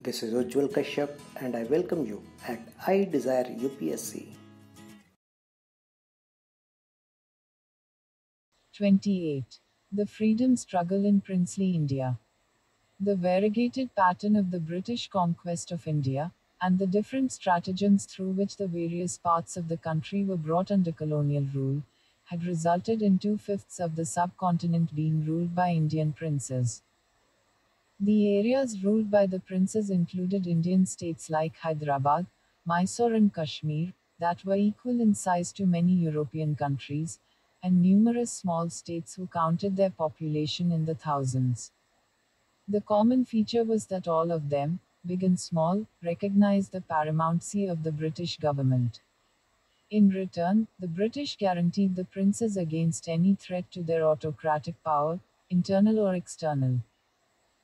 This is Ujjwal Kashyap and I welcome you at iDesireUPSC. 28. The Freedom Struggle in Princely India. The variegated pattern of the British conquest of India, and the different stratagems through which the various parts of the country were brought under colonial rule, had resulted in 2/5 of the subcontinent being ruled by Indian princes. The areas ruled by the princes included Indian states like Hyderabad, Mysore, and Kashmir, that were equal in size to many European countries, and numerous small states who counted their population in the thousands. The common feature was that all of them, big and small, recognized the paramountcy of the British government. In return, the British guaranteed the princes against any threat to their autocratic power, internal or external.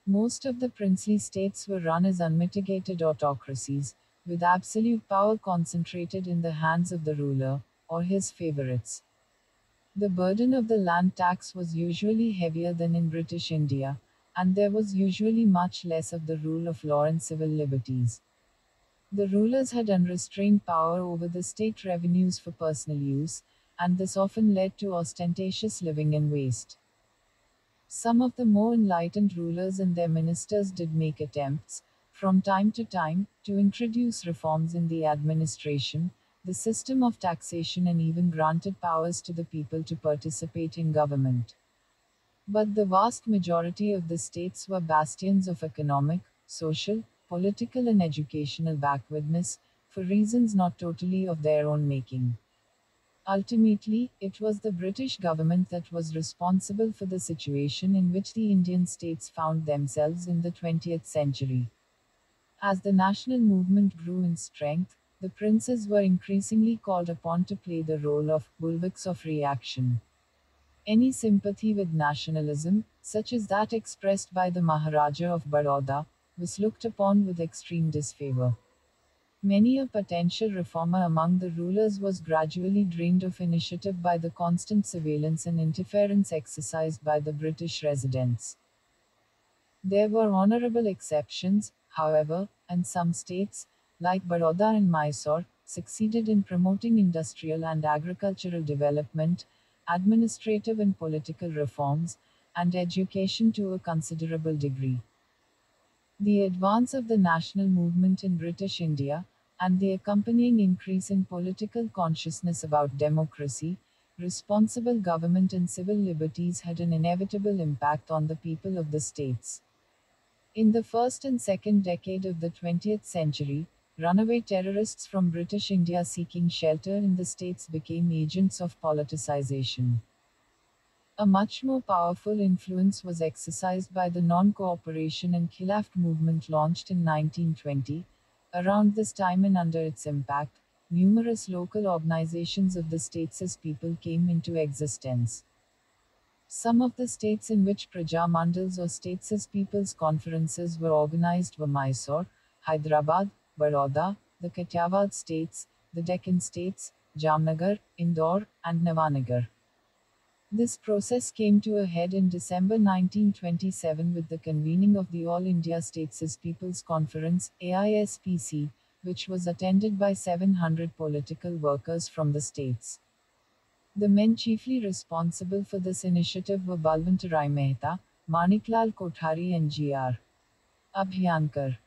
Most of the princely states were run as unmitigated autocracies, with absolute power concentrated in the hands of the ruler, or his favorites. The burden of the land tax was usually heavier than in British India, and there was usually much less of the rule of law and civil liberties. The rulers had unrestrained power over the state revenues for personal use, and this often led to ostentatious living and waste. Some of the more enlightened rulers and their ministers did make attempts, from time to time, to introduce reforms in the administration, the system of taxation, and even granted powers to the people to participate in government. But the vast majority of the states were bastions of economic, social, political, and educational backwardness, for reasons not totally of their own making. Ultimately, it was the British government that was responsible for the situation in which the Indian states found themselves in the 20th century. As the national movement grew in strength, the princes were increasingly called upon to play the role of bulwarks of reaction. Any sympathy with nationalism, such as that expressed by the Maharaja of Baroda, was looked upon with extreme disfavor. Many a potential reformer among the rulers was gradually drained of initiative by the constant surveillance and interference exercised by the British residents. There were honorable exceptions, however, and some states, like Baroda and Mysore, succeeded in promoting industrial and agricultural development, administrative and political reforms, and education to a considerable degree. The advance of the national movement in British India, and the accompanying increase in political consciousness about democracy, responsible government, and civil liberties had an inevitable impact on the people of the states. In the first and second decade of the 20th century, runaway terrorists from British India seeking shelter in the states became agents of politicization. A much more powerful influence was exercised by the non-cooperation and Khilafat movement launched in 1920. Around this time and under its impact, numerous local organizations of the states' people came into existence. Some of the states in which Praja Mandals or states' people's conferences were organized were Mysore, Hyderabad, Baroda, the Kathiawar states, the Deccan states, Jamnagar, Indore, and Navanagar. This process came to a head in December 1927 with the convening of the All India States' People's Conference (AISPC), which was attended by 700 political workers from the states. The men chiefly responsible for this initiative were Balwant Mehta, Maniklal Kothari, and G.R. Abhyankar.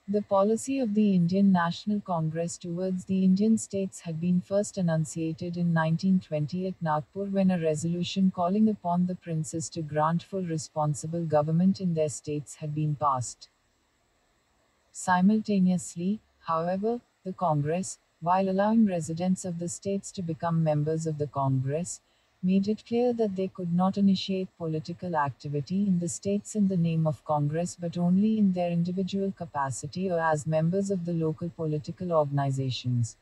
The policy of the Indian National Congress towards the Indian states had been first enunciated in 1920 at Nagpur when a resolution calling upon the princes to grant full responsible government in their states had been passed. Simultaneously, however, the Congress, while allowing residents of the states to become members of the Congress, made it clear that they could not initiate political activity in the states in the name of Congress but only in their individual capacity or as members of the local political organizations.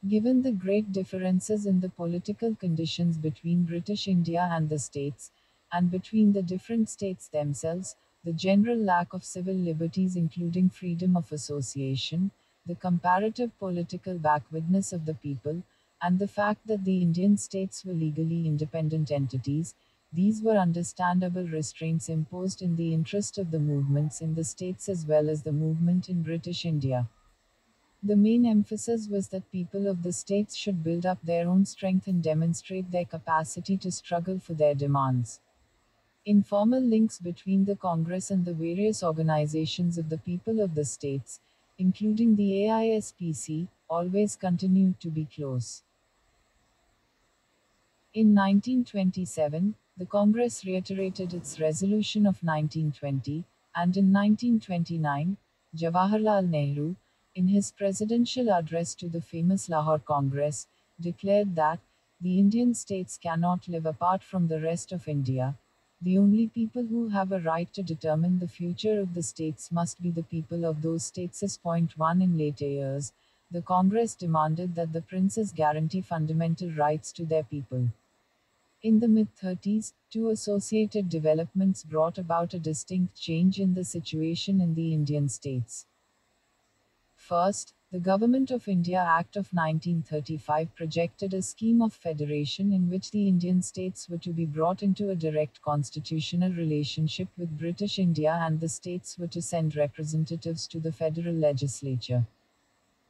Given the great differences in the political conditions between British India and the states, and between the different states themselves, the general lack of civil liberties including freedom of association, the comparative political backwardness of the people, and the fact that the Indian states were legally independent entities, these were understandable restraints imposed in the interest of the movements in the states as well as the movement in British India. The main emphasis was that people of the states should build up their own strength and demonstrate their capacity to struggle for their demands. Informal links between the Congress and the various organizations of the people of the states, including the AISPC, always continued to be close. In 1927, the Congress reiterated its resolution of 1920, and in 1929, Jawaharlal Nehru, in his presidential address to the famous Lahore Congress, declared that the Indian states cannot live apart from the rest of India. The only people who have a right to determine the future of the states must be the people of those states. Point 1 In later years, the Congress demanded that the princes guarantee fundamental rights to their people. In the mid-30s, two associated developments brought about a distinct change in the situation in the Indian states. First, the Government of India Act of 1935 projected a scheme of federation in which the Indian states were to be brought into a direct constitutional relationship with British India and the states were to send representatives to the federal legislature.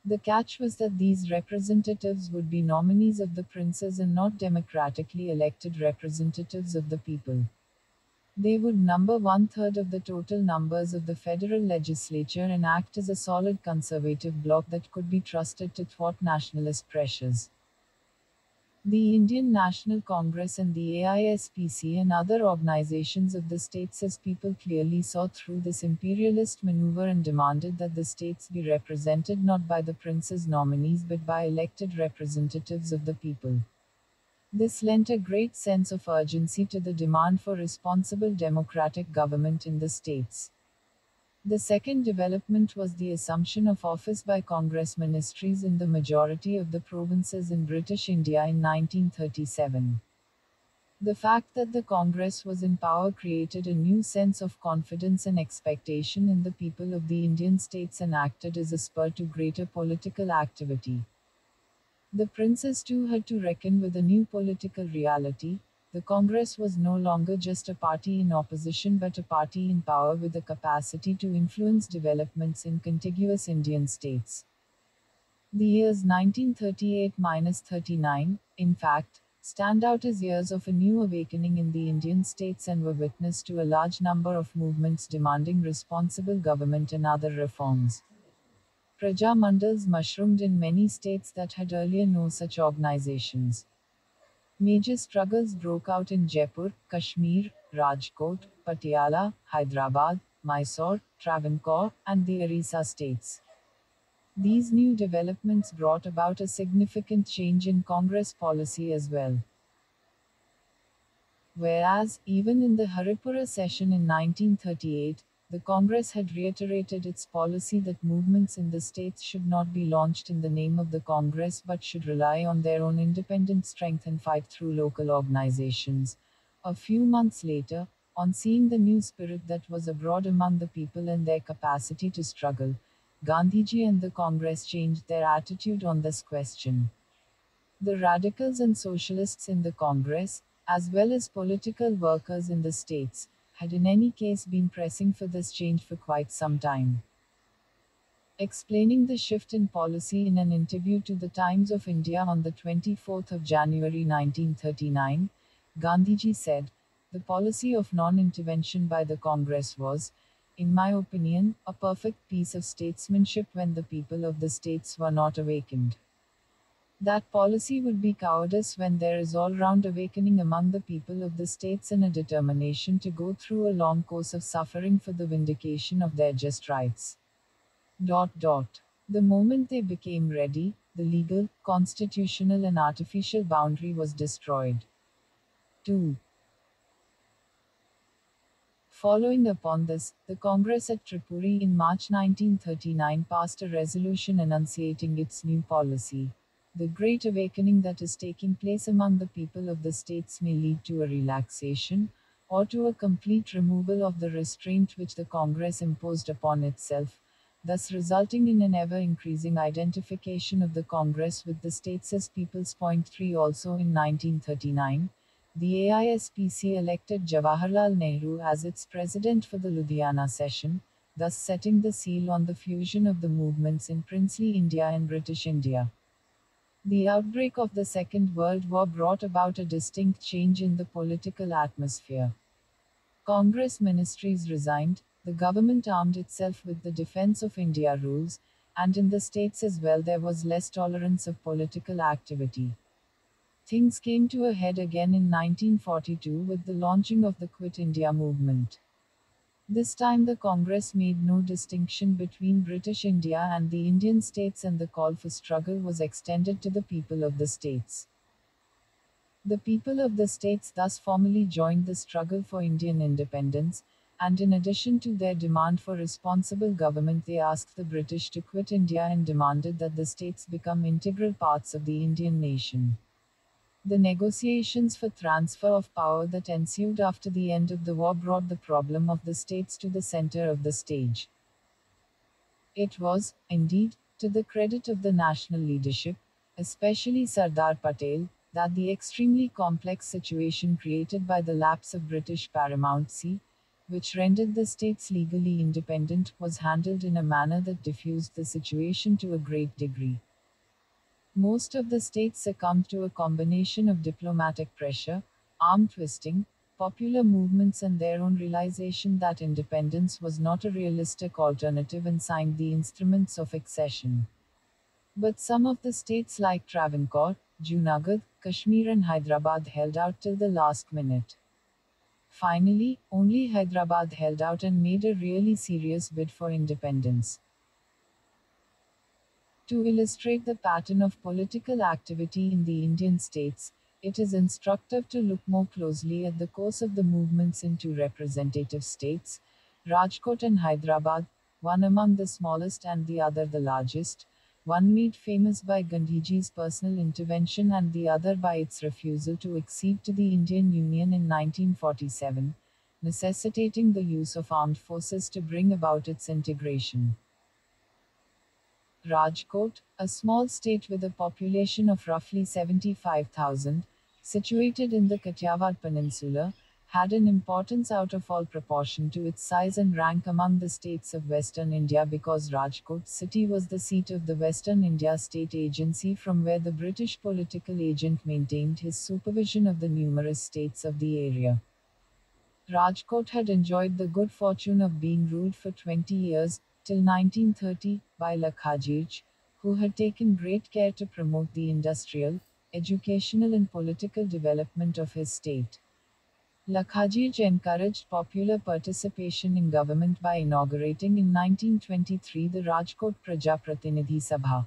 The catch was that these representatives would be nominees of the princes and not democratically elected representatives of the people. They would number 1/3 of the total numbers of the federal legislature and act as a solid conservative bloc that could be trusted to thwart nationalist pressures. The Indian National Congress and the AISPC and other organizations of the states as people clearly saw through this imperialist maneuver and demanded that the states be represented not by the princes' nominees but by elected representatives of the people. This lent a great sense of urgency to the demand for responsible democratic government in the states. The second development was the assumption of office by Congress ministries in the majority of the provinces in British India in 1937. The fact that the Congress was in power created a new sense of confidence and expectation in the people of the Indian states and acted as a spur to greater political activity. The princes too had to reckon with a new political reality. The Congress was no longer just a party in opposition but a party in power with the capacity to influence developments in contiguous Indian states. The years 1938–39, in fact, stand out as years of a new awakening in the Indian states and were witness to a large number of movements demanding responsible government and other reforms. Praja Mandals mushroomed in many states that had earlier no such organizations. Major struggles broke out in Jaipur, Kashmir, Rajkot, Patiala, Hyderabad, Mysore, Travancore, and the Orissa states. These new developments brought about a significant change in Congress policy as well. Whereas, even in the Haripura session in 1938, the Congress had reiterated its policy that movements in the states should not be launched in the name of the Congress but should rely on their own independent strength and fight through local organizations. A few months later, on seeing the new spirit that was abroad among the people and their capacity to struggle, Gandhiji and the Congress changed their attitude on this question. The radicals and socialists in the Congress, as well as political workers in the states, had in any case been pressing for this change for quite some time. Explaining the shift in policy in an interview to the Times of India on the 24th of January 1939, Gandhiji said, "The policy of non-intervention by the Congress was, in my opinion, a perfect piece of statesmanship when the people of the states were not awakened. That policy would be cowardice when there is all-round awakening among the people of the states and a determination to go through a long course of suffering for the vindication of their just rights. The moment they became ready, the legal, constitutional and artificial boundary was destroyed." 2. Following upon this, the Congress at Tripuri in March 1939 passed a resolution enunciating its new policy. The great awakening that is taking place among the people of the states may lead to a relaxation, or to a complete removal of the restraint which the Congress imposed upon itself, thus resulting in an ever-increasing identification of the Congress with the states as peoples. 3 Also in 1939, the AISPC elected Jawaharlal Nehru as its president for the Ludhiana session, thus setting the seal on the fusion of the movements in princely India and British India. The outbreak of the Second World War brought about a distinct change in the political atmosphere. Congress ministries resigned, the government armed itself with the Defense of India rules, and in the states as well there was less tolerance of political activity. Things came to a head again in 1942 with the launching of the Quit India movement. This time the Congress made no distinction between British India and the Indian states, and the call for struggle was extended to the people of the states. The people of the states thus formally joined the struggle for Indian independence, and in addition to their demand for responsible government, they asked the British to quit India and demanded that the states become integral parts of the Indian nation. The negotiations for transfer of power that ensued after the end of the war brought the problem of the states to the center of the stage. It was, indeed, to the credit of the national leadership, especially Sardar Patel, that the extremely complex situation created by the lapse of British paramountcy, which rendered the states legally independent, was handled in a manner that diffused the situation to a great degree. Most of the states succumbed to a combination of diplomatic pressure, arm twisting, popular movements, and their own realization that independence was not a realistic alternative, and signed the instruments of accession. But some of the states like Travancore, Junagadh, Kashmir, and Hyderabad held out till the last minute. Finally, only Hyderabad held out and made a really serious bid for independence. To illustrate the pattern of political activity in the Indian states, it is instructive to look more closely at the course of the movements in two representative states, Rajkot and Hyderabad, one among the smallest and the other the largest, one made famous by Gandhiji's personal intervention and the other by its refusal to accede to the Indian Union in 1947, necessitating the use of armed forces to bring about its integration. Rajkot, a small state with a population of roughly 75,000, situated in the Kathiawar Peninsula, had an importance out of all proportion to its size and rank among the states of Western India, because Rajkot city was the seat of the Western India State Agency, from where the British political agent maintained his supervision of the numerous states of the area. Rajkot had enjoyed the good fortune of being ruled for 20 years, till 1930, by Lakhajirj, who had taken great care to promote the industrial, educational, and political development of his state. Lakhajirj encouraged popular participation in government by inaugurating in 1923 the Rajkot Prajapratinidhi Sabha.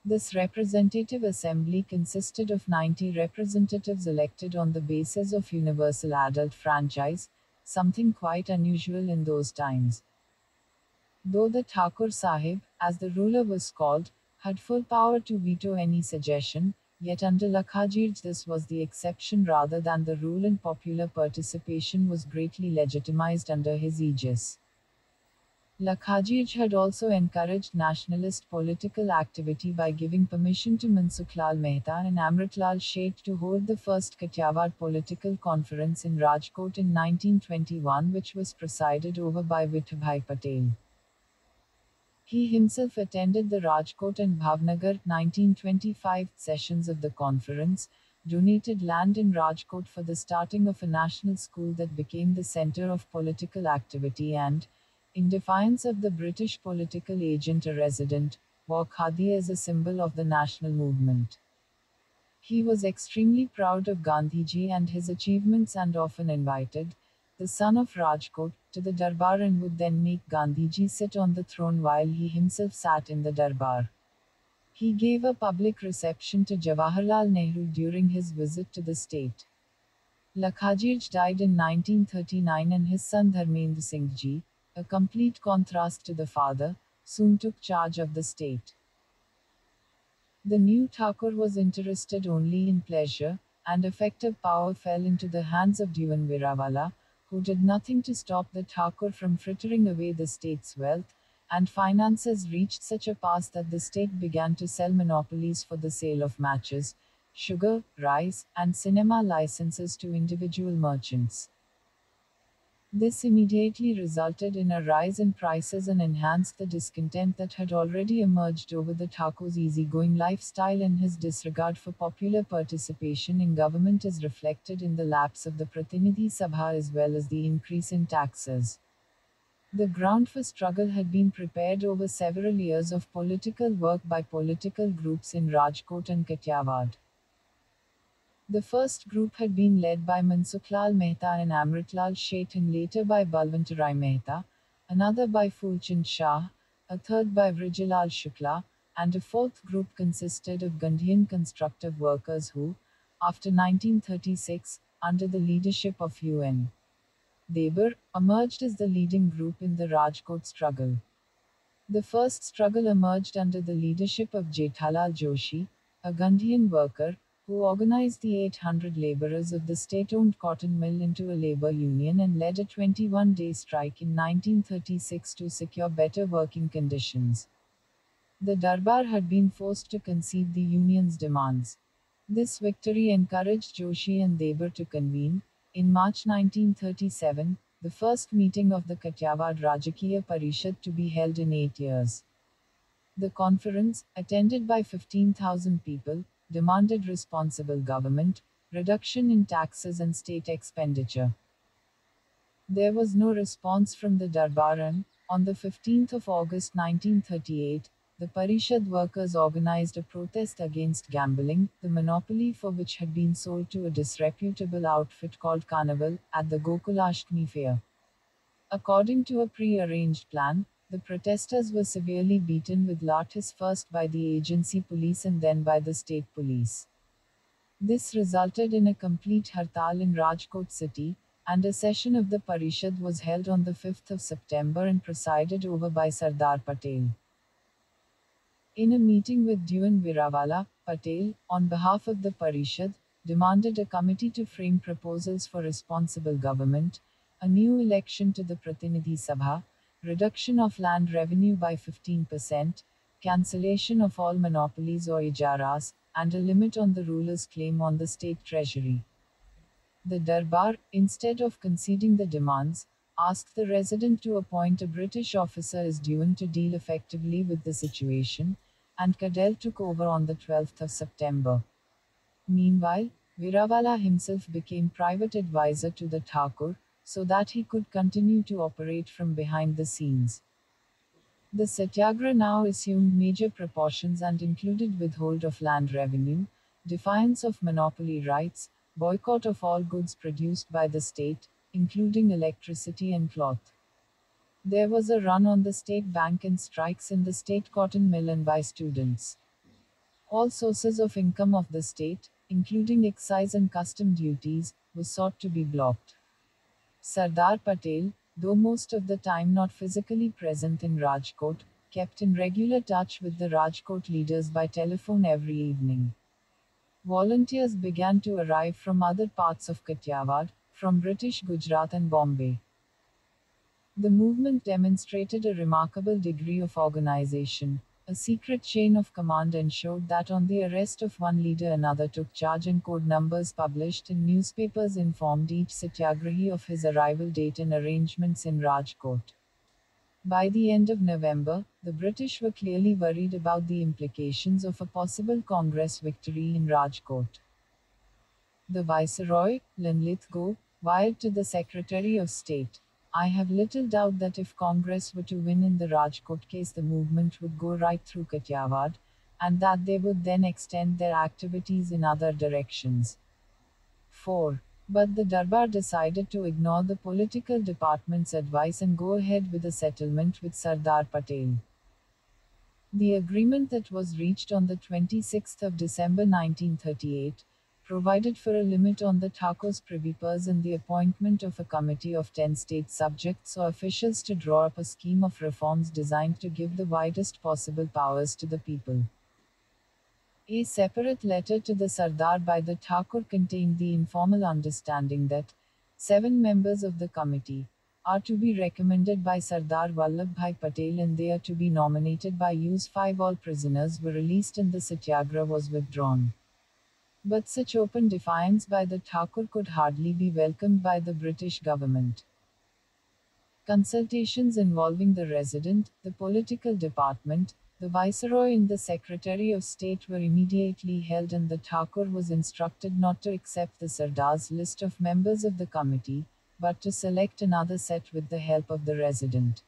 This representative assembly consisted of 90 representatives elected on the basis of universal adult franchise, something quite unusual in those times. Though the Thakur Sahib, as the ruler was called, had full power to veto any suggestion, yet under Lakhajirj this was the exception rather than the rule, and popular participation was greatly legitimized under his aegis. Lakhajirj had also encouraged nationalist political activity by giving permission to Mansukhlal Mehta and Amritlal Sheikh to hold the first Kathiawar political conference in Rajkot in 1921, which was presided over by Vithabhai Patel. He himself attended the Rajkot and Bhavnagar 1925 sessions of the conference, donated land in Rajkot for the starting of a national school that became the center of political activity, and, in defiance of the British political agent a resident, wore khadi as a symbol of the national movement. He was extremely proud of Gandhiji and his achievements, and often invited, the son of Rajkot, to the Darbar, and would then make Gandhiji sit on the throne while he himself sat in the Darbar. He gave a public reception to Jawaharlal Nehru during his visit to the state. Lakhajirj died in 1939, and his son Dharmendra Singh Ji, a complete contrast to the father, soon took charge of the state. The new Thakur was interested only in pleasure, and effective power fell into the hands of Dewan Virawala, who did nothing to stop the Thakur from frittering away the state's wealth, and finances reached such a pass that the state began to sell monopolies for the sale of matches, sugar, rice, and cinema licenses to individual merchants. This immediately resulted in a rise in prices and enhanced the discontent that had already emerged over the Thakur's easygoing lifestyle, and his disregard for popular participation in government is reflected in the lapse of the Pratinidhi Sabha as well as the increase in taxes. The ground for struggle had been prepared over several years of political work by political groups in Rajkot and Kathiawad. The first group had been led by Mansukhlal Mehta and Amritlal Sheth, and later by Balwantarai Mehta, another by Fulchand Shah, a third by Vrijilal Shukla, and a fourth group consisted of Gandhian constructive workers who, after 1936, under the leadership of UN. Debar, emerged as the leading group in the Rajkot struggle. The first struggle emerged under the leadership of Jaithalal Joshi, a Gandhian worker, who organized the 800 laborers of the state-owned cotton mill into a labor union and led a 21-day strike in 1936 to secure better working conditions. The Darbar had been forced to concede the union's demands. This victory encouraged Joshi and Debar to convene, in March 1937, the first meeting of the Kathiawad Rajakiya Parishad to be held in 8 years. The conference, attended by 15,000 people, demanded responsible government, reduction in taxes and state expenditure. There was no response from the Darbar, and, on the 15th of August 1938, the Parishad workers organized a protest against gambling, the monopoly for which had been sold to a disreputable outfit called Carnival, at the Gokulashtami fair. According to a pre-arranged plan, the protesters were severely beaten with lathis, first by the agency police and then by the state police. This resulted in a complete hartal in Rajkot city, and a session of the Parishad was held on the 5th of September and presided over by Sardar Patel. In a meeting with Dewan Virawala, Patel, on behalf of the Parishad, demanded a committee to frame proposals for responsible government, a new election to the Pratinidhi Sabha, reduction of land revenue by 15%, cancellation of all monopolies or ijaras, and a limit on the ruler's claim on the state treasury. The Darbar, instead of conceding the demands, asked the resident to appoint a British officer as Dewan to deal effectively with the situation, and Cadell took over on the 12th of September. Meanwhile, Virawala himself became private advisor to the Thakur, so that he could continue to operate from behind the scenes. The Satyagraha now assumed major proportions and included withhold of land revenue, defiance of monopoly rights, boycott of all goods produced by the state, including electricity and cloth. There was a run on the state bank and strikes in the state cotton mill and by students. All sources of income of the state, including excise and custom duties, were sought to be blocked. Sardar Patel, though most of the time not physically present in Rajkot, kept in regular touch with the Rajkot leaders by telephone every evening. Volunteers began to arrive from other parts of Kathiawad, from British Gujarat and Bombay. The movement demonstrated a remarkable degree of organization. A secret chain of command ensured that on the arrest of one leader another took charge, and code numbers published in newspapers informed each Satyagrahi of his arrival date and arrangements in Rajkot. By the end of November, the British were clearly worried about the implications of a possible Congress victory in Rajkot. The Viceroy, Linlithgow, wired to the Secretary of State, "I have little doubt that if Congress were to win in the Rajkot case, the movement would go right through Kathiawad, and that they would then extend their activities in other directions." 4. But the Darbar decided to ignore the political department's advice and go ahead with a settlement with Sardar Patel. The agreement that was reached on the 26th of December 1938 provided for a limit on the Thakur's privy purse and the appointment of a committee of 10 state subjects or officials to draw up a scheme of reforms designed to give the widest possible powers to the people. A separate letter to the Sardar by the Thakur contained the informal understanding that 7 members of the committee are to be recommended by Sardar Vallabhbhai Patel and they are to be nominated by Use 5. All prisoners were released and the Satyagraha was withdrawn. But such open defiance by the Thakur could hardly be welcomed by the British government. Consultations involving the Resident, the political department, the Viceroy and the Secretary of State were immediately held, and the Thakur was instructed not to accept the Sardar's list of members of the committee, but to select another set with the help of the Resident.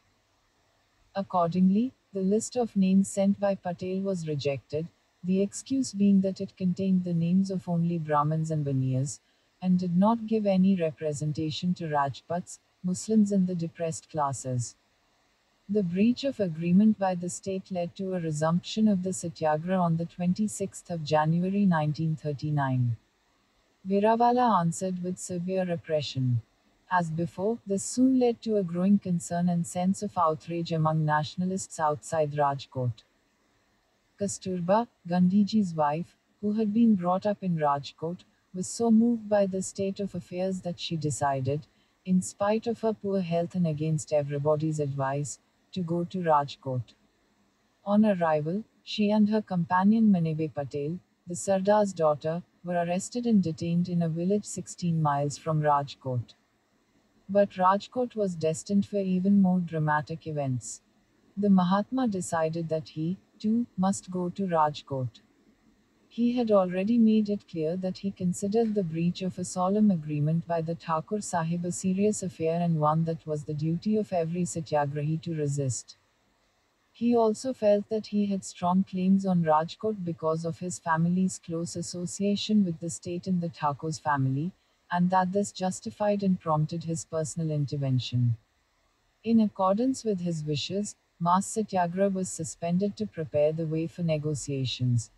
Accordingly, the list of names sent by Patel was rejected, the excuse being that it contained the names of only Brahmins and Baniyas, and did not give any representation to Rajputs, Muslims and the depressed classes. The breach of agreement by the state led to a resumption of the satyagraha on the 26th of January 1939. Veeravala answered with severe repression. As before, this soon led to a growing concern and sense of outrage among nationalists outside Rajkot. Kasturba, Gandhiji's wife, who had been brought up in Rajkot, was so moved by the state of affairs that she decided, in spite of her poor health and against everybody's advice, to go to Rajkot. On arrival, she and her companion Manebe Patel, the Sardar's daughter, were arrested and detained in a village 16 miles from Rajkot. But Rajkot was destined for even more dramatic events. The Mahatma decided that he, too, must go to Rajkot. He had already made it clear that he considered the breach of a solemn agreement by the Thakur Sahib a serious affair and one that was the duty of every satyagrahi to resist. He also felt that he had strong claims on Rajkot because of his family's close association with the state and the Thakur's family, and that this justified and prompted his personal intervention. In accordance with his wishes, mass satyagraha was suspended to prepare the way for negotiations.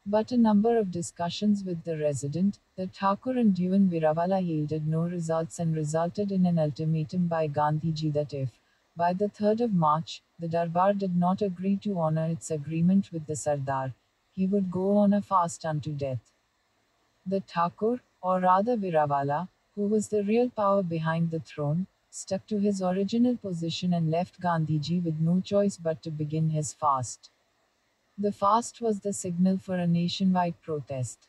But a number of discussions with the Resident, the Thakur and Dewan Veeravala yielded no results and resulted in an ultimatum by Gandhiji that if, by the 3rd of March, the Darbar did not agree to honor its agreement with the Sardar, he would go on a fast unto death. The Thakur, or rather Veeravala, who was the real power behind the throne, stuck to his original position and left Gandhiji with no choice but to begin his fast. The fast was the signal for a nationwide protest.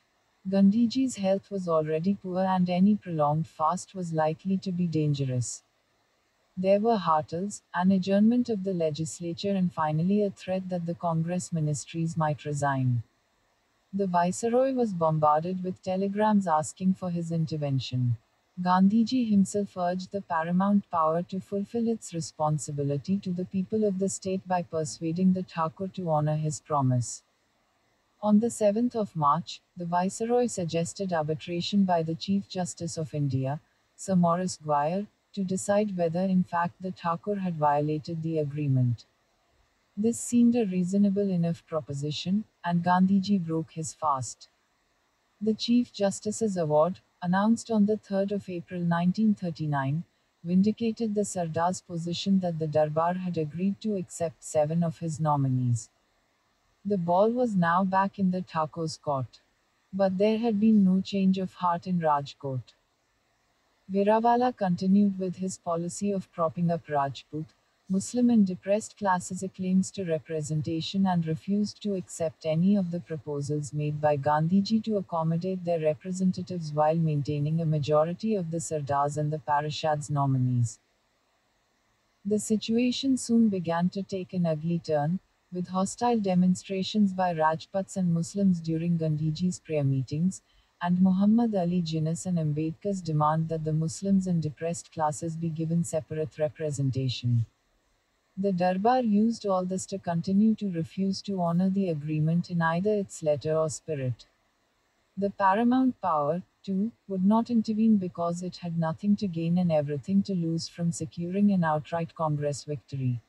Gandhiji's health was already poor and any prolonged fast was likely to be dangerous. There were hartals, an adjournment of the legislature and finally a threat that the Congress ministries might resign. The Viceroy was bombarded with telegrams asking for his intervention. Gandhiji himself urged the paramount power to fulfill its responsibility to the people of the state by persuading the Thakur to honor his promise. On the 7th of March, the Viceroy suggested arbitration by the Chief Justice of India, Sir Maurice Gwyer, to decide whether in fact the Thakur had violated the agreement. This seemed a reasonable enough proposition, and Gandhiji broke his fast. The Chief Justice's award, announced on the 3rd of April 1939, vindicated the Sardar's position that the Darbar had agreed to accept 7 of his nominees. The ball was now back in the Thakur's court. But there had been no change of heart in Rajkot. Veeravala continued with his policy of propping up Rajput, Muslim and depressed classes' claims to representation and refused to accept any of the proposals made by Gandhiji to accommodate their representatives while maintaining a majority of the Sardars and the Parishad's nominees. The situation soon began to take an ugly turn, with hostile demonstrations by Rajputs and Muslims during Gandhiji's prayer meetings, and Muhammad Ali Jinnah's and Ambedkar's demand that the Muslims and depressed classes be given separate representation. The Darbar used all this to continue to refuse to honor the agreement in either its letter or spirit. The paramount power, too, would not intervene because it had nothing to gain and everything to lose from securing an outright Congress victory.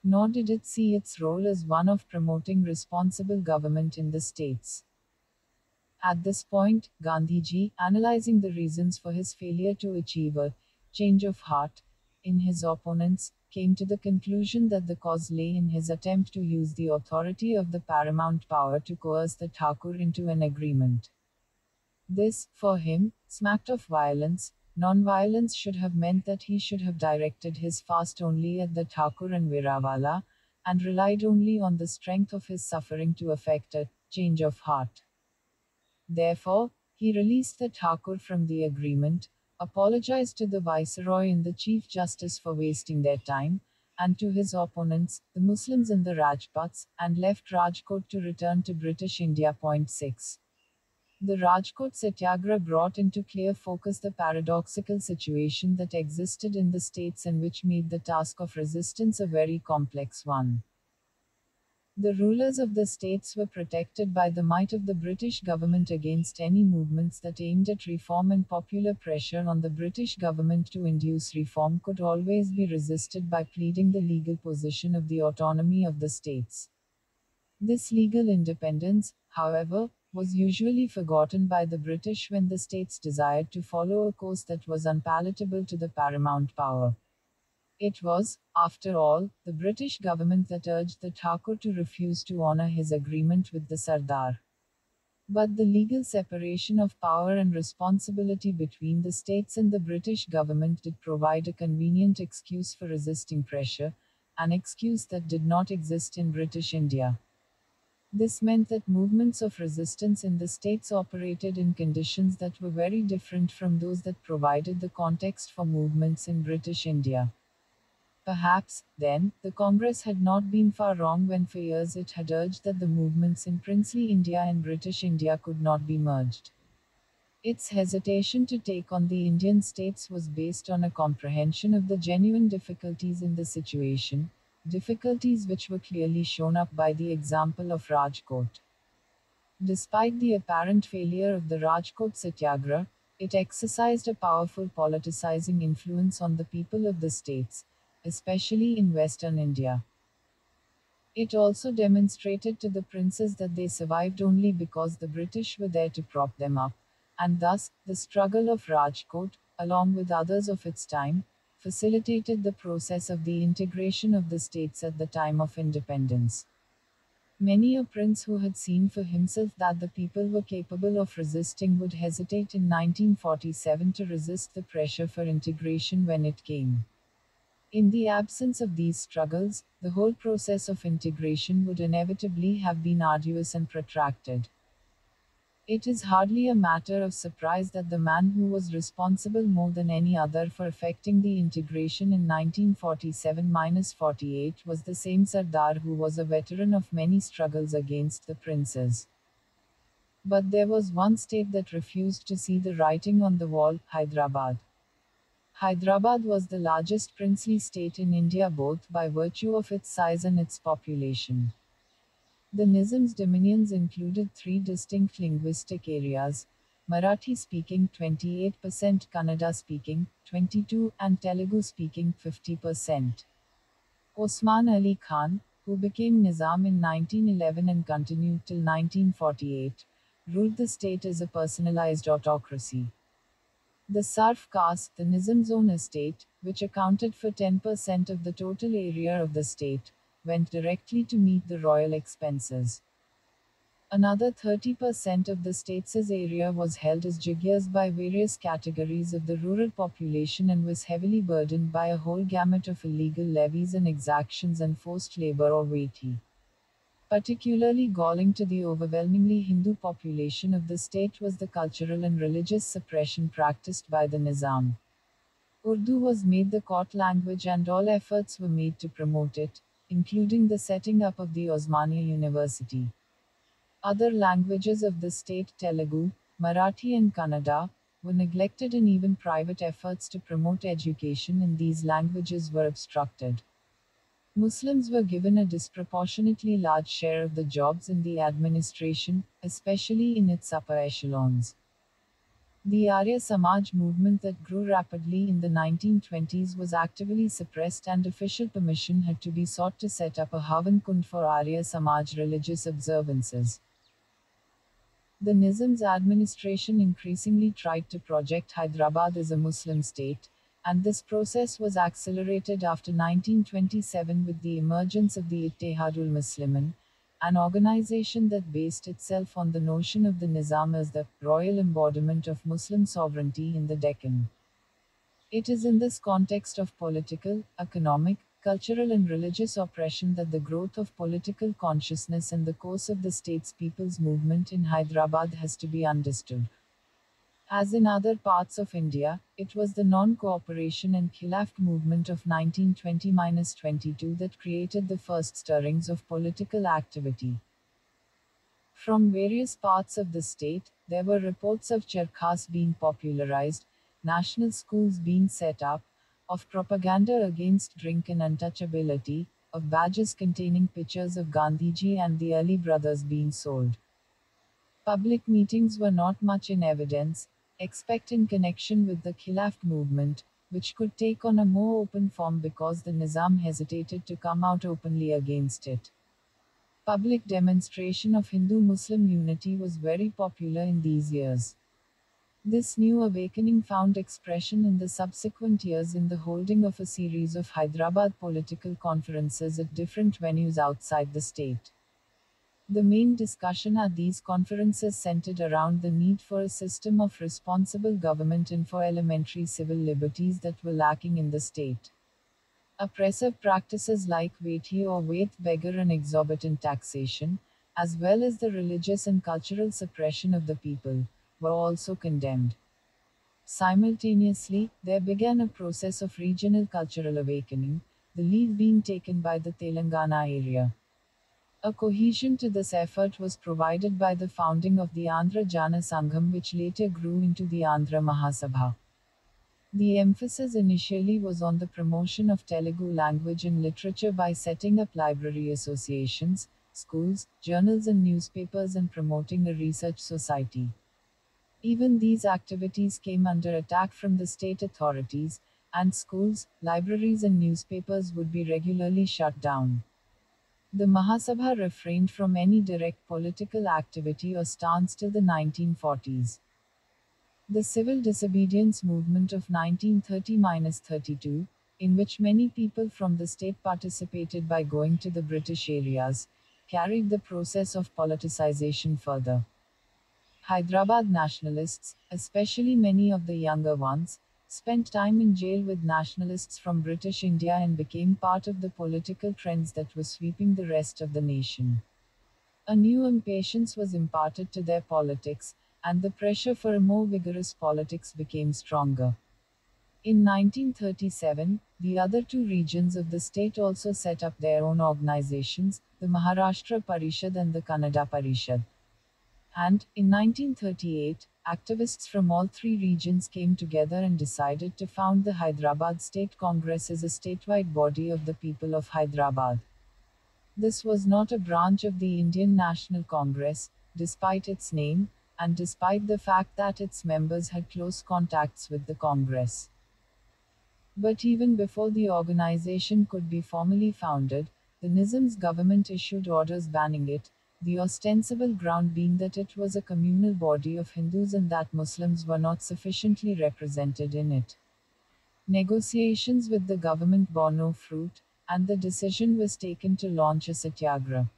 Nor did it see its role as one of promoting responsible government in the states. At this point, Gandhiji, analyzing the reasons for his failure to achieve a change of heart in his opponents, came to the conclusion that the cause lay in his attempt to use the authority of the paramount power to coerce the Thakur into an agreement. This, for him, smacked of violence. Non-violence should have meant that he should have directed his fast only at the Thakur and Veeravala, and relied only on the strength of his suffering to effect a change of heart. Therefore, he released the Thakur from the agreement, apologized to the Viceroy and the Chief Justice for wasting their time, and to his opponents, the Muslims in the Rajputs, and left Rajkot to return to British India. Point 6. The Rajkot Satyagraha brought into clear focus the paradoxical situation that existed in the states and which made the task of resistance a very complex one. The rulers of the states were protected by the might of the British government against any movements that aimed at reform, and popular pressure on the British government to induce reform could always be resisted by pleading the legal position of the autonomy of the states. This legal independence, however, was usually forgotten by the British when the states desired to follow a course that was unpalatable to the paramount power. It was, after all, the British government that urged the Thakur to refuse to honor his agreement with the Sardar. But the legal separation of power and responsibility between the states and the British government did provide a convenient excuse for resisting pressure, an excuse that did not exist in British India. This meant that movements of resistance in the states operated in conditions that were very different from those that provided the context for movements in British India. Perhaps, then, the Congress had not been far wrong when for years it had urged that the movements in princely India and British India could not be merged. Its hesitation to take on the Indian states was based on a comprehension of the genuine difficulties in the situation, difficulties which were clearly shown up by the example of Rajkot. Despite the apparent failure of the Rajkot Satyagraha, it exercised a powerful politicizing influence on the people of the states, especially in Western India. It also demonstrated to the princes that they survived only because the British were there to prop them up, and thus, the struggle of Rajkot, along with others of its time, facilitated the process of the integration of the states at the time of independence. Many a prince who had seen for himself that the people were capable of resisting would hesitate in 1947 to resist the pressure for integration when it came. In the absence of these struggles, the whole process of integration would inevitably have been arduous and protracted. It is hardly a matter of surprise that the man who was responsible more than any other for effecting the integration in 1947-48 was the same Sardar who was a veteran of many struggles against the princes. But there was one state that refused to see the writing on the wall: Hyderabad. Hyderabad was the largest princely state in India both by virtue of its size and its population. The Nizam's dominions included three distinct linguistic areas: Marathi-speaking 28%, Kannada-speaking 22%, and Telugu-speaking 50%. Osman Ali Khan, who became Nizam in 1911 and continued till 1948, ruled the state as a personalized autocracy. The Sarf caste, the Nizam's own estate, which accounted for 10% of the total area of the state, went directly to meet the royal expenses. Another 30% of the state's area was held as jigyas by various categories of the rural population and was heavily burdened by a whole gamut of illegal levies and exactions and forced labor or waithi. Particularly galling to the overwhelmingly Hindu population of the state was the cultural and religious suppression practiced by the Nizam. Urdu was made the court language and all efforts were made to promote it, including the setting up of the Osmania University. Other languages of the state, Telugu, Marathi and Kannada, were neglected, and even private efforts to promote education in these languages were obstructed. Muslims were given a disproportionately large share of the jobs in the administration, especially in its upper echelons. The Arya Samaj movement that grew rapidly in the 1920s was actively suppressed, and official permission had to be sought to set up a Havan Kund for Arya Samaj religious observances. The Nizam's administration increasingly tried to project Hyderabad as a Muslim state, and this process was accelerated after 1927 with the emergence of the Ittihadul Muslimin, an organization that based itself on the notion of the Nizam as the royal embodiment of Muslim sovereignty in the Deccan. It is in this context of political, economic, cultural and religious oppression that the growth of political consciousness and the course of the state's people's movement in Hyderabad has to be understood. As in other parts of India, it was the non-cooperation and Khilaf movement of 1920-22 that created the first stirrings of political activity. From various parts of the state, there were reports of charkhas being popularized, national schools being set up, of propaganda against drink and untouchability, of badges containing pictures of Gandhiji and the Ali brothers being sold. Public meetings were not much in evidence, except in connection with the Khilaf movement, which could take on a more open form because the Nizam hesitated to come out openly against it. Public demonstration of Hindu-Muslim unity was very popular in these years. This new awakening found expression in the subsequent years in the holding of a series of Hyderabad political conferences at different venues outside the state. The main discussion at these conferences centered around the need for a system of responsible government and for elementary civil liberties that were lacking in the state. Oppressive practices like Veti or Vaith beggar and exorbitant taxation, as well as the religious and cultural suppression of the people, were also condemned. Simultaneously, there began a process of regional cultural awakening, the lead being taken by the Telangana area. A cohesion to this effort was provided by the founding of the Andhra Jana Sangham, which later grew into the Andhra Mahasabha. The emphasis initially was on the promotion of Telugu language and literature by setting up library associations, schools, journals and newspapers and promoting a research society. Even these activities came under attack from the state authorities, and schools, libraries and newspapers would be regularly shut down. The Mahasabha refrained from any direct political activity or stance till the 1940s. The civil disobedience movement of 1930-32, in which many people from the state participated by going to the British areas, carried the process of politicization further. Hyderabad nationalists, especially many of the younger ones, spent time in jail with nationalists from British India and became part of the political trends that were sweeping the rest of the nation. A new impatience was imparted to their politics, and the pressure for a more vigorous politics became stronger. In 1937, the other two regions of the state also set up their own organizations, the Maharashtra Parishad and the Kannada Parishad. And, in 1938, activists from all three regions came together and decided to found the Hyderabad State Congress as a statewide body of the people of Hyderabad. This was not a branch of the Indian National Congress, despite its name, and despite the fact that its members had close contacts with the Congress. But even before the organization could be formally founded, the Nizam's government issued orders banning it, the ostensible ground being that it was a communal body of Hindus and that Muslims were not sufficiently represented in it. Negotiations with the government bore no fruit, and the decision was taken to launch a satyagraha.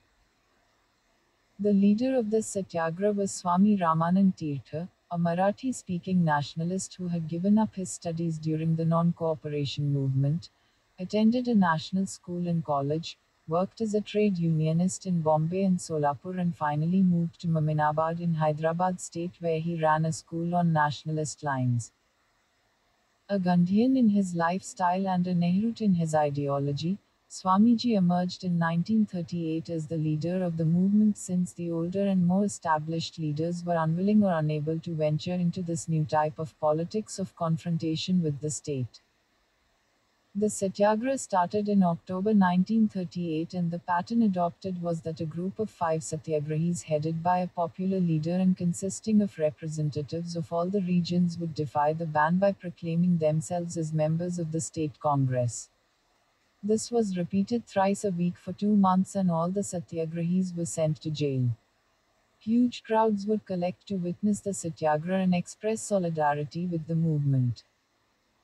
The leader of this satyagraha was Swami Ramananda, a Marathi-speaking nationalist who had given up his studies during the non-cooperation movement, attended a national school and college, worked as a trade unionist in Bombay and Solapur and finally moved to Maminabad in Hyderabad state where he ran a school on nationalist lines. A Gandhian in his lifestyle and a Nehrut in his ideology, Swamiji emerged in 1938 as the leader of the movement since the older and more established leaders were unwilling or unable to venture into this new type of politics of confrontation with the state. The satyagraha started in October 1938 and the pattern adopted was that a group of 5 satyagrahis headed by a popular leader and consisting of representatives of all the regions would defy the ban by proclaiming themselves as members of the state congress. This was repeated thrice a week for 2 months and all the satyagrahis were sent to jail. Huge crowds would collect to witness the satyagraha and express solidarity with the movement.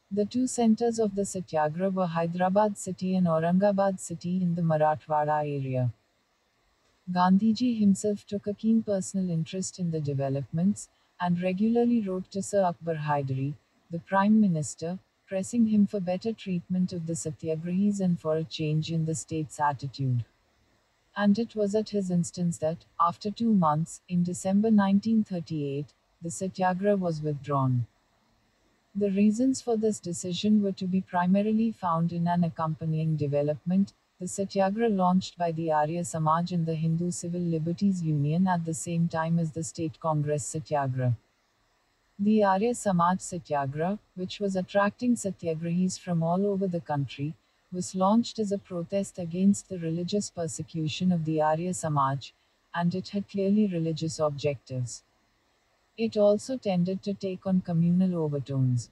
The two centers of the satyagraha were Hyderabad city and Aurangabad city in the Marathwada area. Gandhiji himself took a keen personal interest in the developments, and regularly wrote to Sir Akbar Haidari, the Prime Minister, pressing him for better treatment of the Satyagrahis and for a change in the state's attitude. And it was at his instance that, after 2 months, in December 1938, the Satyagraha was withdrawn. The reasons for this decision were to be primarily found in an accompanying development, the Satyagraha launched by the Arya Samaj and the Hindu Civil Liberties Union at the same time as the State Congress Satyagraha. The Arya Samaj Satyagraha, which was attracting Satyagrahis from all over the country, was launched as a protest against the religious persecution of the Arya Samaj, and it had clearly religious objectives. It also tended to take on communal overtones.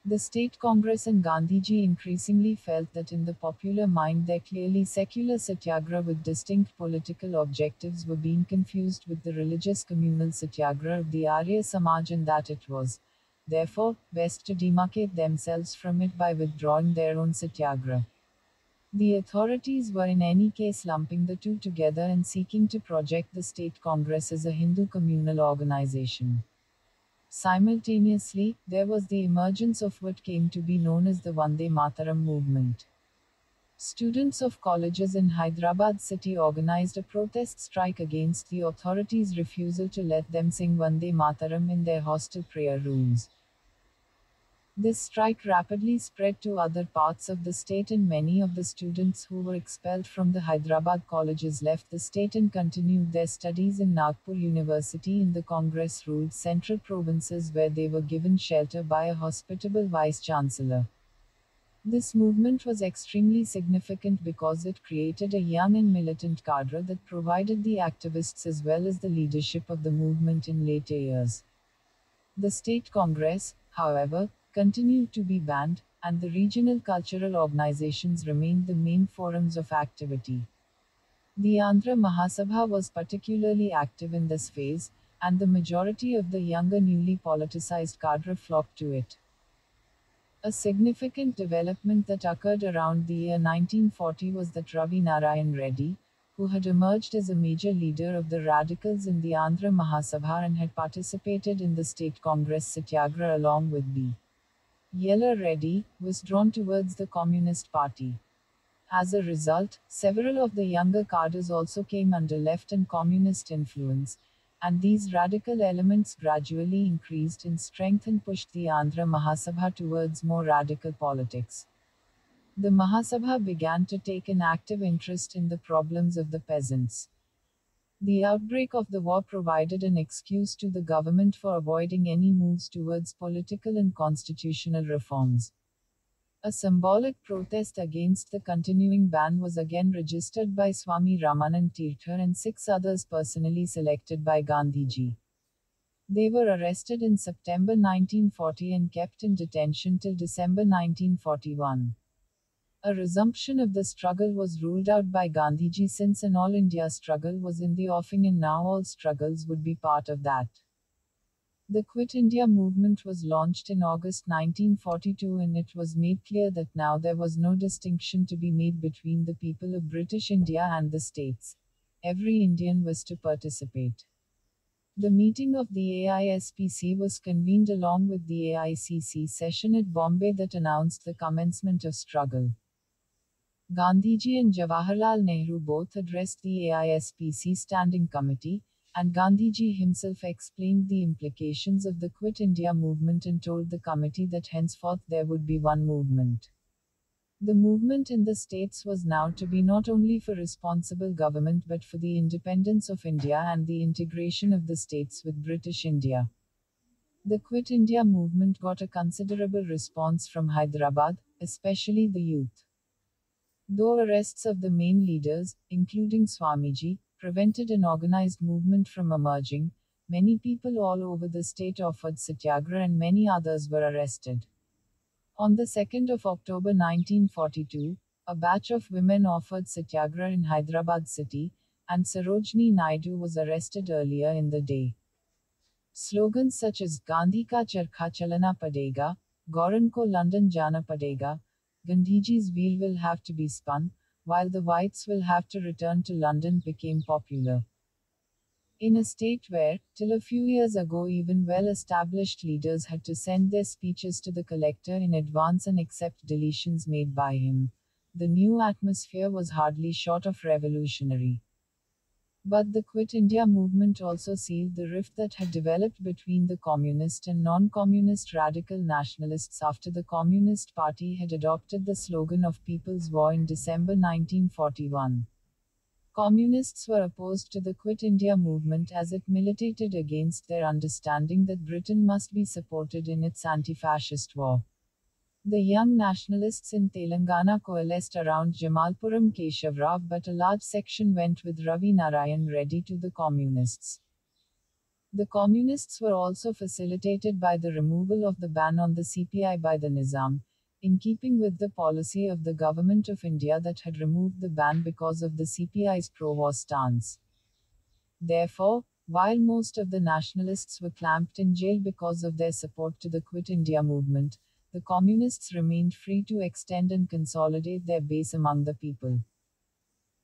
The State Congress and Gandhiji increasingly felt that in the popular mind their clearly secular satyagraha with distinct political objectives were being confused with the religious communal satyagraha of the Arya Samaj, and that it was, therefore, best to demarcate themselves from it by withdrawing their own satyagraha. The authorities were in any case lumping the two together and seeking to project the State Congress as a Hindu communal organization. Simultaneously, there was the emergence of what came to be known as the Vande Mataram movement. Students of colleges in Hyderabad city organized a protest strike against the authorities' refusal to let them sing Vande Mataram in their hostel prayer rooms. This strike rapidly spread to other parts of the state, and many of the students who were expelled from the Hyderabad colleges left the state and continued their studies in Nagpur University in the Congress-ruled central provinces, where they were given shelter by a hospitable vice-chancellor. This movement was extremely significant because it created a young and militant cadre that provided the activists as well as the leadership of the movement in later years. The State Congress, however, continued to be banned, and the regional cultural organizations remained the main forums of activity. The Andhra Mahasabha was particularly active in this phase, and the majority of the younger newly politicized cadre flocked to it. A significant development that occurred around the year 1940 was that Ravi Narayan Reddy, who had emerged as a major leader of the radicals in the Andhra Mahasabha and had participated in the State Congress Satyagraha along with B. Yella Reddy, was drawn towards the Communist Party. As a result, several of the younger cadres also came under left and communist influence, and these radical elements gradually increased in strength and pushed the Andhra Mahasabha towards more radical politics. The Mahasabha began to take an active interest in the problems of the peasants. The outbreak of the war provided an excuse to the government for avoiding any moves towards political and constitutional reforms. A symbolic protest against the continuing ban was again registered by Swami Ramananda Tirthar and 6 others personally selected by Gandhiji. They were arrested in September 1940 and kept in detention till December 1941. A resumption of the struggle was ruled out by Gandhiji, since an all India struggle was in the offing and now all struggles would be part of that. The Quit India movement was launched in August 1942, and it was made clear that now there was no distinction to be made between the people of British India and the states. Every Indian was to participate. The meeting of the AISPC was convened along with the AICC session at Bombay that announced the commencement of struggle. Gandhiji and Jawaharlal Nehru both addressed the AISPC Standing Committee, and Gandhiji himself explained the implications of the Quit India movement and told the committee that henceforth there would be one movement. The movement in the states was now to be not only for responsible government but for the independence of India and the integration of the states with British India. The Quit India movement got a considerable response from Hyderabad, especially the youth. Though arrests of the main leaders, including Swamiji, prevented an organized movement from emerging, many people all over the state offered satyagraha and many others were arrested. On the 2nd of October 1942, a batch of women offered satyagraha in Hyderabad city, and Sarojini Naidu was arrested earlier in the day. Slogans such as Gandhi ka charkha chalana padega, Gauran ko London jana padega, Gandhiji's wheel will have to be spun, while the whites will have to return to London became popular. In a state where, till a few years ago, even well established leaders had to send their speeches to the collector in advance and accept deletions made by him, the new atmosphere was hardly short of revolutionary. But the Quit India movement also sealed the rift that had developed between the communist and non communist radical nationalists after the Communist Party had adopted the slogan of People's War in December 1941. Communists were opposed to the Quit India movement as it militated against their understanding that Britain must be supported in its anti fascist war. The young nationalists in Telangana coalesced around Jamalpuram Keshav Rao, but a large section went with Ravi Narayan Reddy to the communists. The communists were also facilitated by the removal of the ban on the CPI by the Nizam, in keeping with the policy of the Government of India that had removed the ban because of the CPI's pro-war stance. Therefore, while most of the nationalists were clamped in jail because of their support to the Quit India movement, the communists remained free to extend and consolidate their base among the people.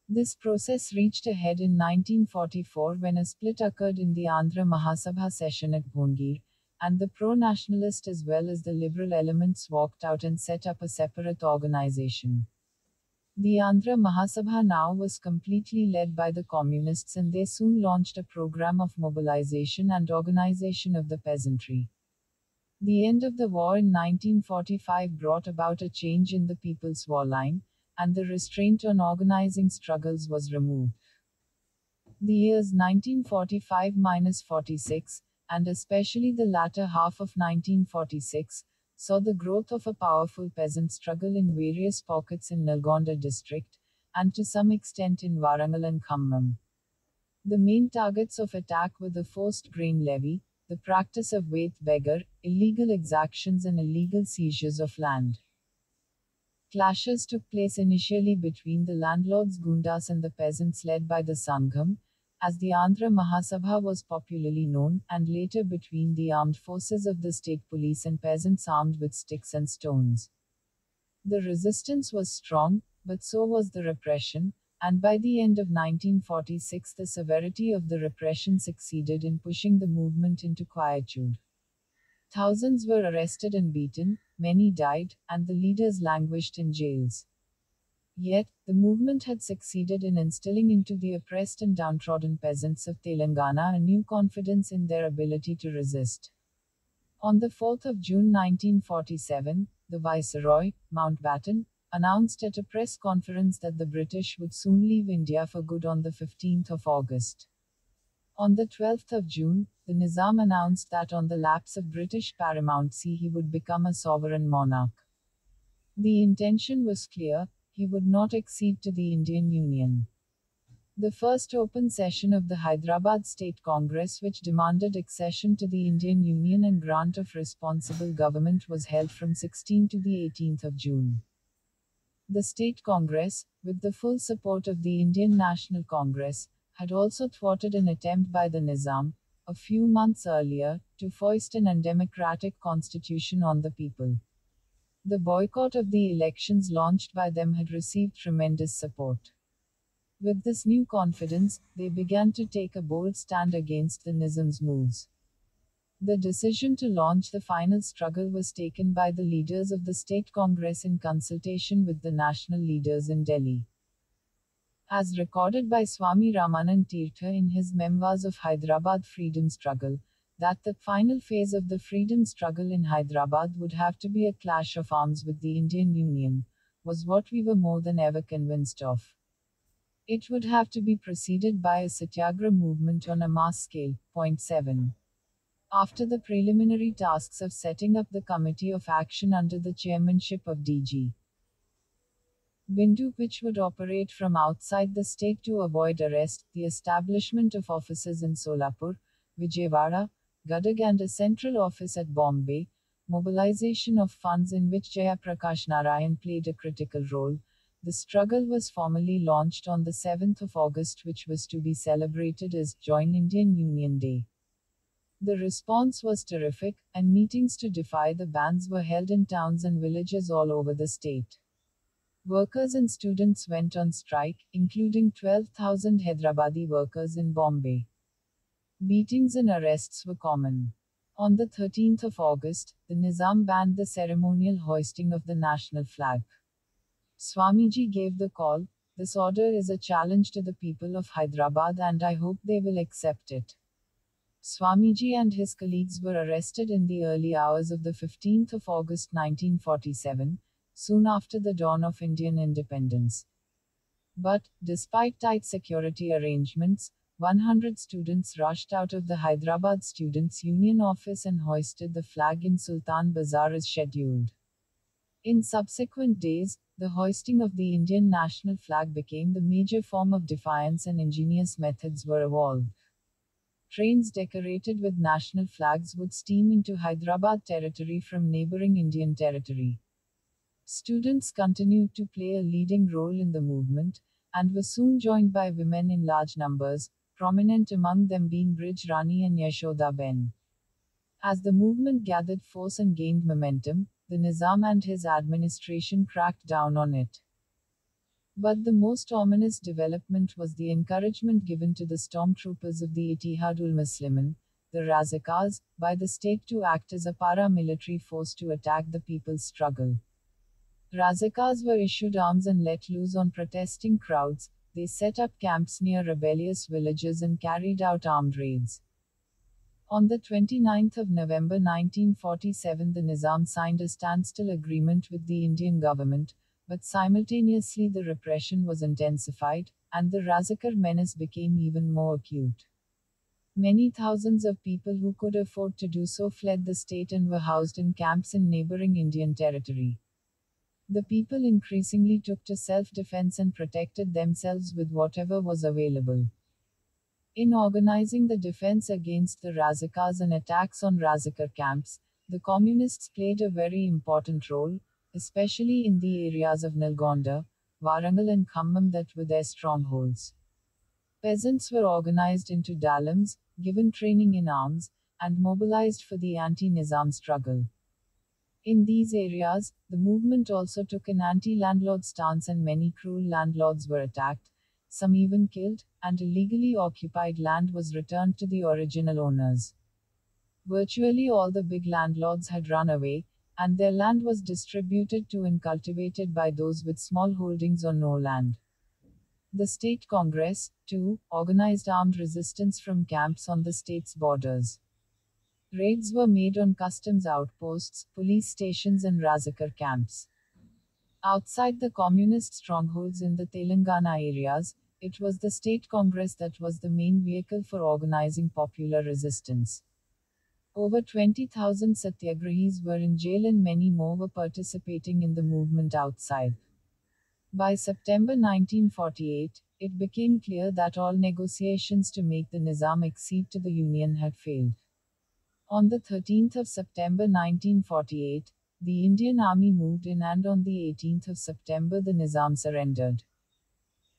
This process reached a head in 1944 when a split occurred in the Andhra Mahasabha session at Bhongir, and the pro-nationalist as well as the liberal elements walked out and set up a separate organization. The Andhra Mahasabha now was completely led by the communists, and they soon launched a program of mobilization and organization of the peasantry. The end of the war in 1945 brought about a change in the People's War line, and the restraint on organizing struggles was removed. The years 1945-46, and especially the latter half of 1946, saw the growth of a powerful peasant struggle in various pockets in Nalgonda district, and to some extent in Warangal and Khammam. The main targets of attack were the forced grain levy, the practice of Vaith beggar, illegal exactions and illegal seizures of land. Clashes took place initially between the landlords Gundas and the peasants led by the Sangham, as the Andhra Mahasabha was popularly known, and later between the armed forces of the state police and peasants armed with sticks and stones. The resistance was strong, but so was the repression, and by the end of 1946 the severity of the repression succeeded in pushing the movement into quietude. Thousands were arrested and beaten, many died, and the leaders languished in jails. Yet, the movement had succeeded in instilling into the oppressed and downtrodden peasants of Telangana a new confidence in their ability to resist. On the 4th of June 1947, the Viceroy, Mountbatten, announced at a press conference that the British would soon leave India for good on the 15th of August. On the 12th of June, the Nizam announced that on the lapse of British paramountcy he would become a sovereign monarch. The intention was clear, he would not accede to the Indian Union. The first open session of the Hyderabad State Congress, which demanded accession to the Indian Union and grant of responsible government, was held from 16 to the 18th of June. The State Congress, with the full support of the Indian National Congress, had also thwarted an attempt by the Nizam, a few months earlier, to foist an undemocratic constitution on the people. The boycott of the elections launched by them had received tremendous support. With this new confidence, they began to take a bold stand against the Nizam's moves. The decision to launch the final struggle was taken by the leaders of the State Congress in consultation with the national leaders in Delhi. As recorded by Swami Ramananda in his Memoirs of Hyderabad Freedom Struggle, that the final phase of the freedom struggle in Hyderabad would have to be a clash of arms with the Indian Union, was what we were more than ever convinced of. It would have to be preceded by a satyagraha movement on a mass scale. Point 7. After the preliminary tasks of setting up the Committee of Action under the chairmanship of D.G. Bindu, which would operate from outside the state to avoid arrest, the establishment of offices in Solapur, Vijayawada, Gadag and a central office at Bombay, mobilization of funds in which Jayaprakash Narayan played a critical role, the struggle was formally launched on the 7th of August, which was to be celebrated as Join Indian Union Day. The response was terrific, and meetings to defy the bans were held in towns and villages all over the state. Workers and students went on strike, including 12,000 Hyderabadi workers in Bombay. Beatings and arrests were common. On the 13th of August, the Nizam banned the ceremonial hoisting of the national flag. Swamiji gave the call, "This order is a challenge to the people of Hyderabad and I hope they will accept it." Swamiji and his colleagues were arrested in the early hours of the 15th of August 1947, soon after the dawn of Indian independence. But, despite tight security arrangements, 100 students rushed out of the Hyderabad Students' Union office and hoisted the flag in Sultan Bazaar as scheduled. In subsequent days, the hoisting of the Indian national flag became the major form of defiance and ingenious methods were evolved. Trains decorated with national flags would steam into Hyderabad territory from neighboring Indian territory. Students continued to play a leading role in the movement, and were soon joined by women in large numbers, prominent among them being Brij Rani and Yashoda Ben. As the movement gathered force and gained momentum, the Nizam and his administration cracked down on it. But the most ominous development was the encouragement given to the stormtroopers of the Ittihadul Muslimin, the Razakars, by the state to act as a paramilitary force to attack the people's struggle. Razakars were issued arms and let loose on protesting crowds. They set up camps near rebellious villages and carried out armed raids. On the 29th of November 1947, the Nizam signed a standstill agreement with the Indian government, but simultaneously the repression was intensified, and the Razakar menace became even more acute. Many thousands of people who could afford to do so fled the state and were housed in camps in neighboring Indian territory. The people increasingly took to self-defense and protected themselves with whatever was available. In organizing the defense against the Razakars and attacks on Razakar camps, the communists played a very important role, especially in the areas of Nalgonda, Warangal and Khammam that were their strongholds. Peasants were organized into dalams, given training in arms, and mobilized for the anti-Nizam struggle. In these areas, the movement also took an anti-landlord stance and many cruel landlords were attacked, some even killed, and illegally occupied land was returned to the original owners. Virtually all the big landlords had run away, and their land was distributed to and cultivated by those with small holdings or no land. The State Congress, too, organized armed resistance from camps on the state's borders. Raids were made on customs outposts, police stations, and Razakar camps. Outside the communist strongholds in the Telangana areas, it was the State Congress that was the main vehicle for organizing popular resistance. Over 20,000 satyagrahis were in jail and many more were participating in the movement outside. By September 1948, it became clear that all negotiations to make the Nizam accede to the Union had failed. On the 13th of September 1948, the Indian Army moved in and on the 18th of September the Nizam surrendered.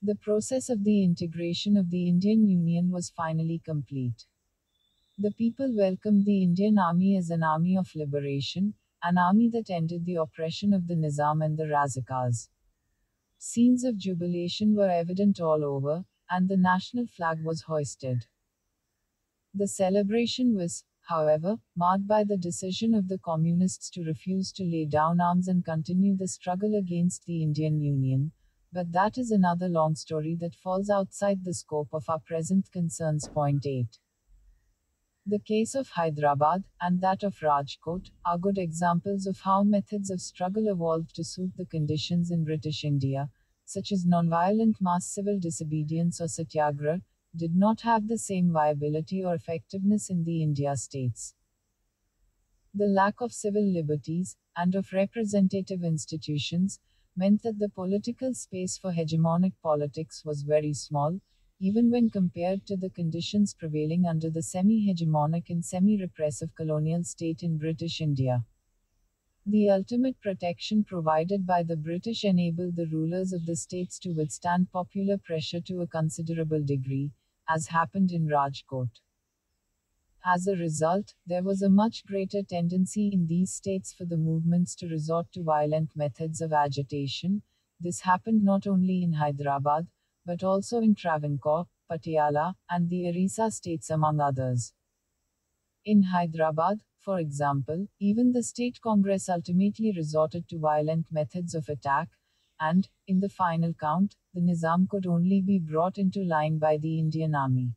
The process of the integration of the Indian Union was finally complete. The people welcomed the Indian Army as an army of liberation, an army that ended the oppression of the Nizam and the Razakars. Scenes of jubilation were evident all over, and the national flag was hoisted. The celebration was, however, marred by the decision of the communists to refuse to lay down arms and continue the struggle against the Indian Union, but that is another long story that falls outside the scope of our present concerns. Point 8. The case of Hyderabad, and that of Rajkot, are good examples of how methods of struggle evolved to suit the conditions in British India, such as nonviolent mass civil disobedience or satyagrah, did not have the same viability or effectiveness in the India states. The lack of civil liberties, and of representative institutions, meant that the political space for hegemonic politics was very small, even when compared to the conditions prevailing under the semi-hegemonic and semi-repressive colonial state in British India. The ultimate protection provided by the British enabled the rulers of the states to withstand popular pressure to a considerable degree, as happened in Rajkot. As a result, there was a much greater tendency in these states for the movements to resort to violent methods of agitation. This happened not only in Hyderabad, but also in Travancore, Patiala, and the Orissa states among others. In Hyderabad, for example, even the state Congress ultimately resorted to violent methods of attack, and, in the final count, the Nizam could only be brought into line by the Indian Army.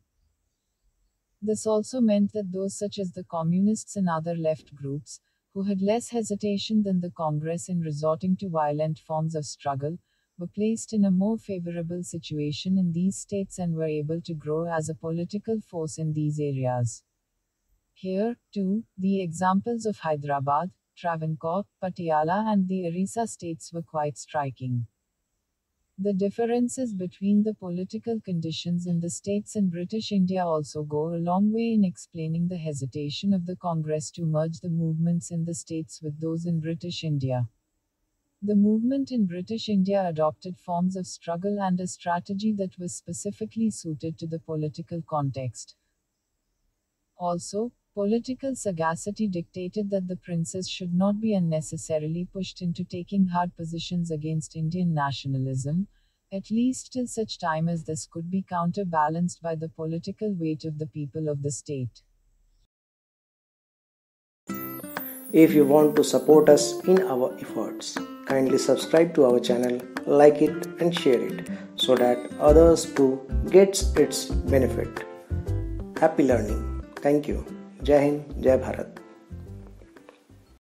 This also meant that those such as the Communists and other left groups, who had less hesitation than the Congress in resorting to violent forms of struggle, were placed in a more favorable situation in these states and were able to grow as a political force in these areas. Here, too, the examples of Hyderabad, Travancore, Patiala, and the Orissa states were quite striking. The differences between the political conditions in the states in British India also go a long way in explaining the hesitation of the Congress to merge the movements in the states with those in British India. The movement in British India adopted forms of struggle and a strategy that was specifically suited to the political context. Also, political sagacity dictated that the princes should not be unnecessarily pushed into taking hard positions against Indian nationalism, at least till such time as this could be counterbalanced by the political weight of the people of the state. If you want to support us in our efforts, kindly subscribe to our channel, like it and share it so that others too gets its benefit. Happy learning. Thank you. Jai Hind, Jai Bharat.